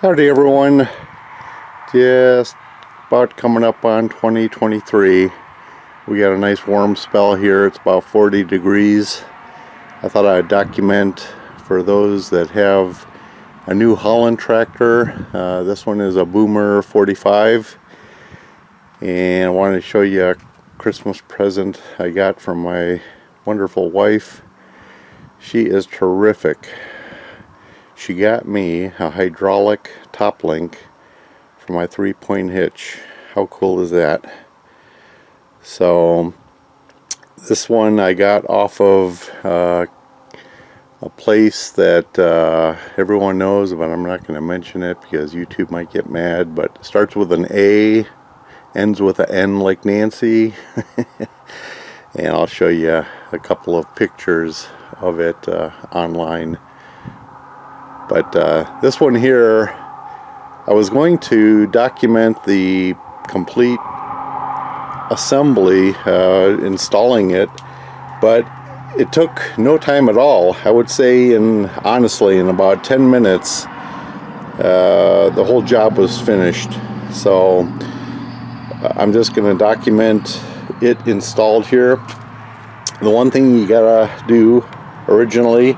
Howdy everyone, just about coming up on 2023. We got a nice warm spell here. It's about 40 degrees. I thought I'd document for those that have a new Holland tractor. This one is a Boomer 45, and I wanted to show you a Christmas present I got from my wonderful wife. She is terrific. She got me a hydraulic top link for my 3-point hitch. How cool is that? So this one I got off of a place that everyone knows, but I'm not going to mention it because YouTube might get mad, but it starts with an A, ends with an N like Nancy. And I'll show you a couple of pictures of it online. But this one here, I was going to document the complete assembly, installing it, but it took no time at all. I would say, honestly, in about 10 minutes, the whole job was finished. So I'm just going to document it installed here. The one thing you gotta do originally,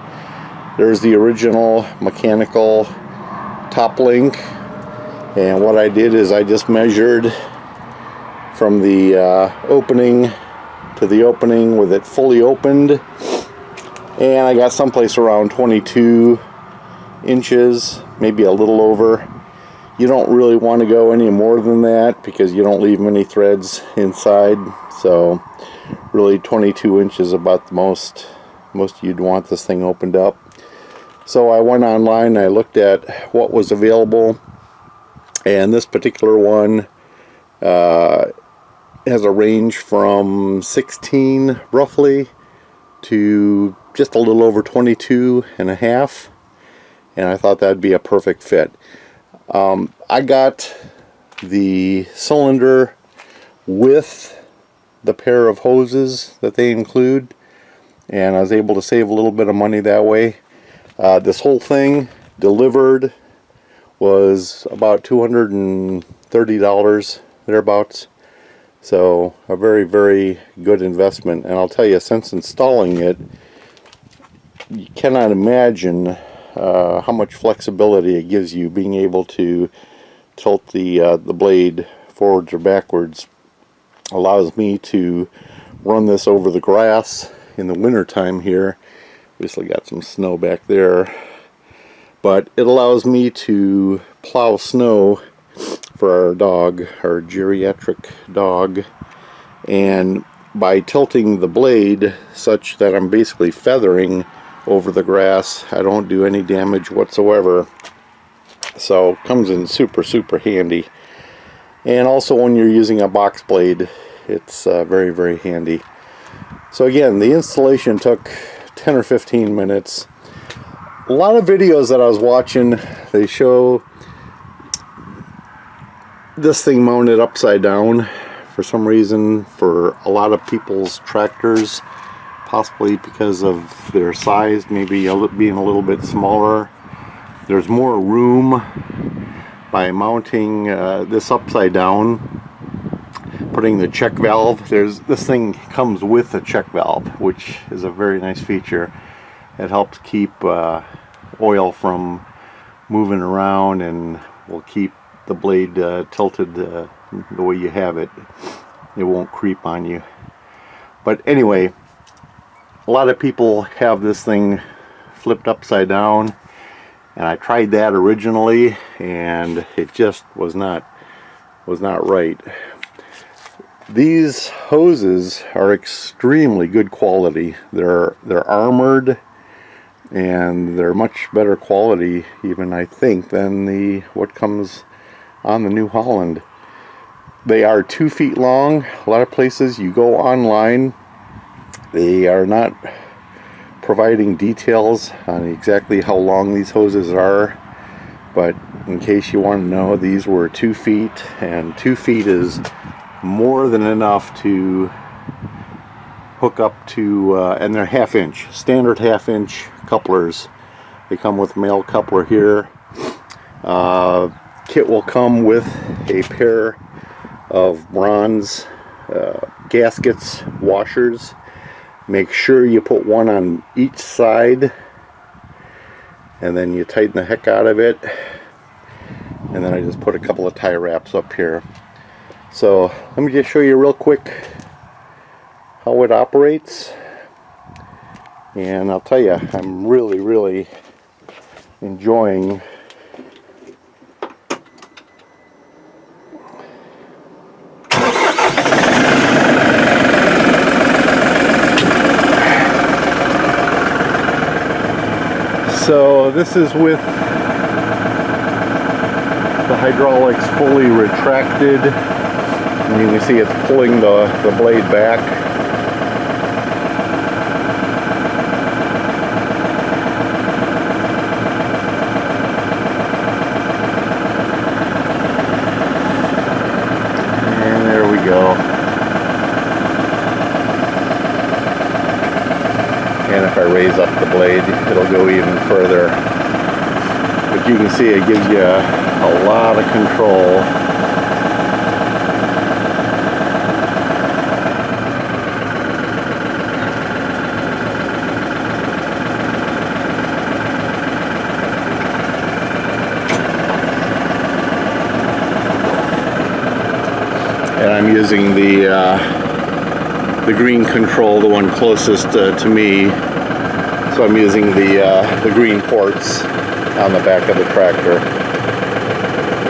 there's the original mechanical top link, and what I did is I just measured from the opening to the opening with it fully opened, and I got someplace around 22 inches, maybe a little over. You don't really want to go any more than that because you don't leave many threads inside, so really 22 inches about the most you'd want this thing opened up. So I went online, I looked at what was available, and this particular one has a range from 16 roughly to just a little over 22 and a half, and I thought that'd be a perfect fit. I got the cylinder with the pair of hoses that they include, and I was able to save a little bit of money that way. This whole thing delivered was about $230 thereabouts, so a very, very good investment. And I'll tell you, since installing it, you cannot imagine how much flexibility it gives you, being able to tilt the blade forwards or backwards. Allows me to run this over the grass in the winter time here. We still got some snow back there, but it allows me to plow snow for our dog, our geriatric dog, and by tilting the blade such that I'm basically feathering over the grass, I don't do any damage whatsoever. So it comes in super, super handy. And also when you're using a box blade, it's very, very handy. So again, the installation took 10 or 15 minutes. A lot of videos that I was watching, they show this thing mounted upside down for some reason for a lot of people's tractors, possibly because of their size, maybe being a little bit smaller. There's more room by mounting this upside down, putting the check valve. This thing comes with a check valve, which is a very nice feature. It helps keep oil from moving around and will keep the blade tilted the way you have it. It won't creep on you. But anyway, a lot of people have this thing flipped upside down, and I tried that originally and it just was not right. These hoses are extremely good quality. They're armored, and they're much better quality, even I think, than what comes on the New Holland. They are 2 feet long. A lot of places you go online, they are not providing details on exactly how long these hoses are, but in case you want to know, these were 2 feet, and 2 feet is more than enough to hook up to, and they're half-inch, standard half-inch couplers. They come with male coupler here, Kit will come with a pair of bronze gaskets, washers. Make sure you put one on each side, and then you tighten the heck out of it. And then I just put a couple of tie wraps up here. So let me just show you real quick how it operates. And I'll tell you, I'm really enjoying So this is with the hydraulics fully retracted, and you can see it's pulling the blade back. And there we go. And if I raise up the blade, it'll go even further. But you can see it gives you a lot of control. And I'm using the green control, the one closest to me. So I'm using the green ports on the back of the tractor.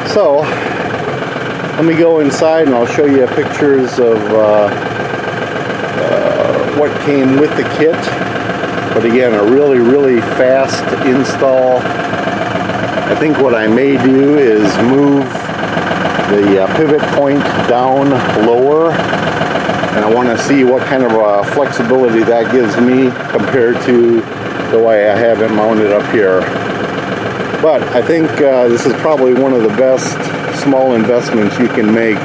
So let me go inside and I'll show you pictures of what came with the kit. But again, a really fast install. I think what I may do is move the pivot point down lower, and I want to see what kind of flexibility that gives me compared to the way I have it mounted up here. But I think this is probably one of the best small investments you can make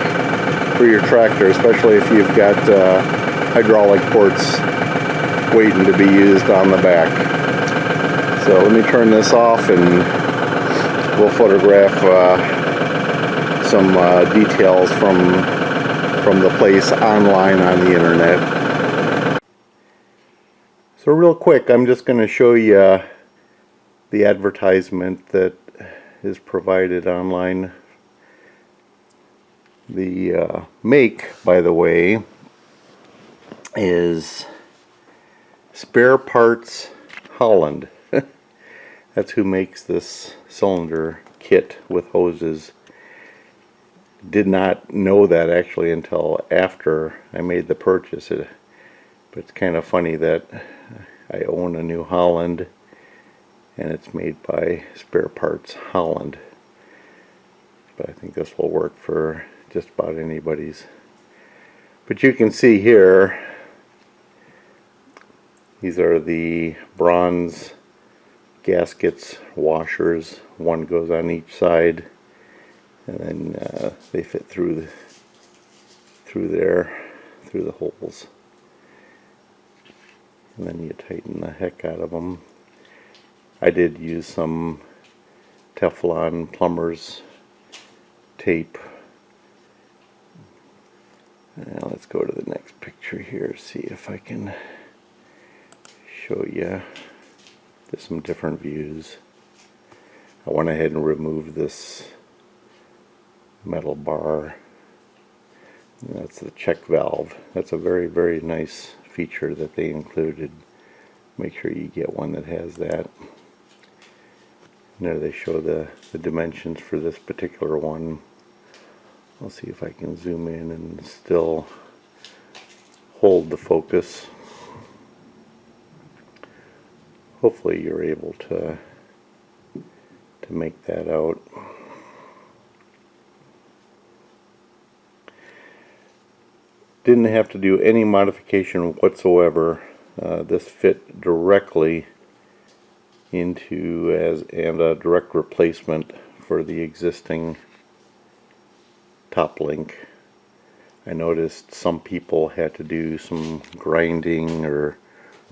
for your tractor, especially if you've got hydraulic ports waiting to be used on the back. So let me turn this off and we'll photograph some details from the place online on the internet. So real quick, I'm just going to show you the advertisement that is provided online. The make, by the way, is Spare Parts Holland. That's who makes this cylinder kit with hoses. Did not know that actually until after I made the purchase. But it's kind of funny that I own a New Holland and it's made by Spare Parts Holland. But I think this will work for just about anybody's. But you can see here, these are the bronze gaskets, washers. One goes on each side, and then they fit through there, through the holes. And then you tighten the heck out of them. I did use some Teflon plumber's tape. Now let's go to the next picture here, see if I can show you some different views. I went ahead and removed this metal bar. And that's the check valve. That's a very nice feature that they included. Make sure you get one that has that. And there they show the dimensions for this particular one. I'll see if I can zoom in and still hold the focus. Hopefully you're able to make that out. Didn't have to do any modification whatsoever. This fit directly into and a direct replacement for the existing top link. I noticed some people had to do some grinding or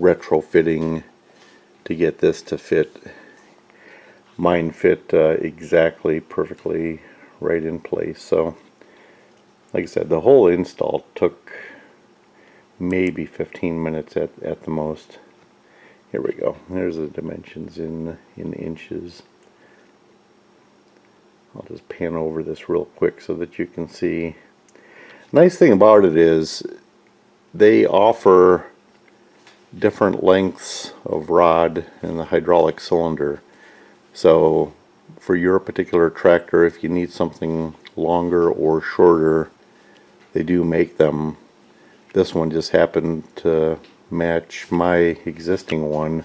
retrofitting to get this to fit. mine fit exactly perfectly right in place. So like I said, the whole install took maybe 15 minutes at the most. Here we go. There's the dimensions in inches. I'll just pan over this real quick so that you can see. Nice thing about it is they offer different lengths of rod in the hydraulic cylinder. So for your particular tractor, if you need something longer or shorter, they do make them. This one just happened to match my existing one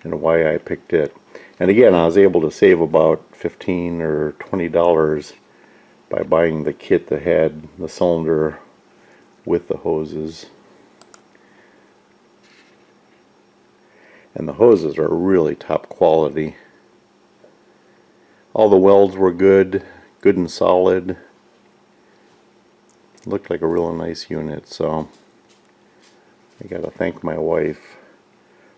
and why I picked it. And again, I was able to save about $15 or $20 by buying the kit that had the cylinder with the hoses. And the hoses are really top quality. All the welds were good and solid. Looked like a real nice unit, so I gotta thank my wife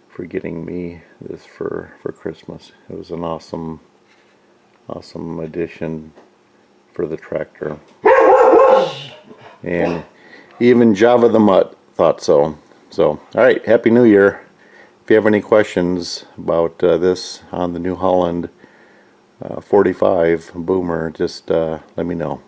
for getting me this for Christmas. It was an awesome addition for the tractor. And even Java the Mutt thought so. So, alright, Happy New Year. If you have any questions about this on the New Holland 45 Boomer, just let me know.